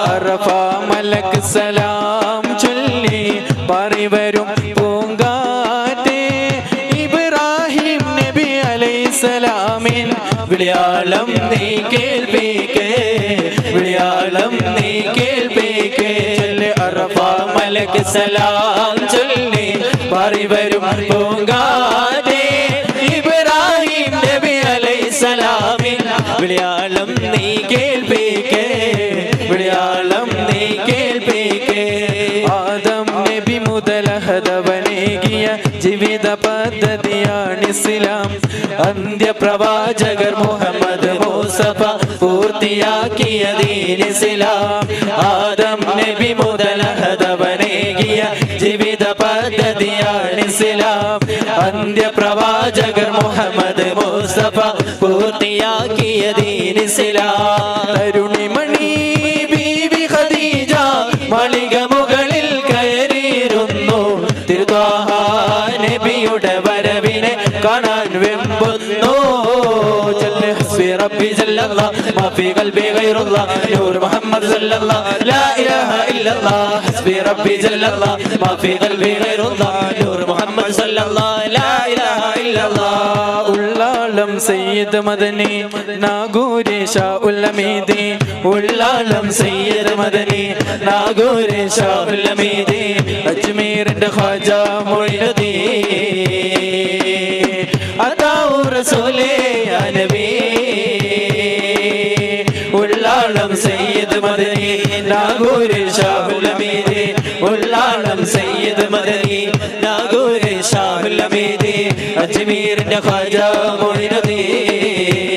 അറഫ മലക്ക് സലാം ചൊല്ലി പറവരും പൂങ്കാറ്റേ ഇബ്രാഹിം നബി അലൈഹിസ്സലാമിൻ വിളിയാളം നീ കേൾപ്പിക്കേ വിളിയാളം നീ കേൾപ്പിക്കേ അറഫ മലക്ക് സലാം ചൊല്ലി പറവരും പൂങ്കാറ്റേ ഇബ്രാഹിം നബി അലൈഹിസ്സലാമിൻ വിളിയാളം നീ കേൾപ്പിക്കേ വിളിയാളം നീ കേൾപ്പിക്കേ ആദം നബി മുതൽ ഹദവനേകിയ ജീവിത പദ്ധതിയാണ് ഇസ്ലാം അന്ത്യപ്രവാചകർ മുഹമ്മദ് മുസ്തഫ പൂർത്തിയാക്കിയ ദീൻ ഇസ്ലാം ആദം നബി മുതൽ ഹദവനേകിയ ജീവിത പദ്ധതിയാണ് ഇസ്ലാം അന്ത്യപ്രവാചകർ മുഹമ്മദ് മുസ്തഫ പൂർത്തിയാക്കിയ ദീൻ ഇസ്ലാം തരുണിമണി ബീവി ഖദീജ മാളിക മുകളിൽ കയറിയിരുന്നു തിരുത്വാഹ നബിയുടെ വരവിനെ കാണാൻ വെമ്പുന്നു ഹസ്ബി റബ്ബി ജല്ലല്ലാഹ് മാ ഫീ ഖൽബി ഗൈറുല്ലാഹ് നൂർ മുഹമ്മദ് സല്ലല്ലാഹ് ലാ ഇലാഹ ഇല്ലല്ലാഹ് ഹസ്ബി റബ്ബി ജല്ലല്ലാഹ് മാ ഫീ ഖൽബി ഗൈറുല്ലാഹ് നൂർ മുഹമ്മദ് സല്ലല്ലാഹ് ലാ ഇലാഹ ഇല്ലല്ലാഹ് ഉള്ളാളം സയ്യിദ് മദനി നാഗൂരി ഷാഉൽ അമീദി ഉള്ളാളം സയ്യിദ് മദനി നാഗൂരി ഷാഉൽ അമീദി അജ്മീറിന്റെ ഖാജ മൊയ്നുദ്ദീൻ അതാഉ റസൂലേ യാ നബി ഉള്ളാളം സയ്യിദ് മദനി നാഗൂരി ഷാഉൽ അമീദി ഉള്ളാളം സയ്യിദ് മദനി നാഗൂരി ഷാഉൽ അമീദി അജ്മീറിന്റെ ഖാജ മൊയ്നുദ്ദീൻ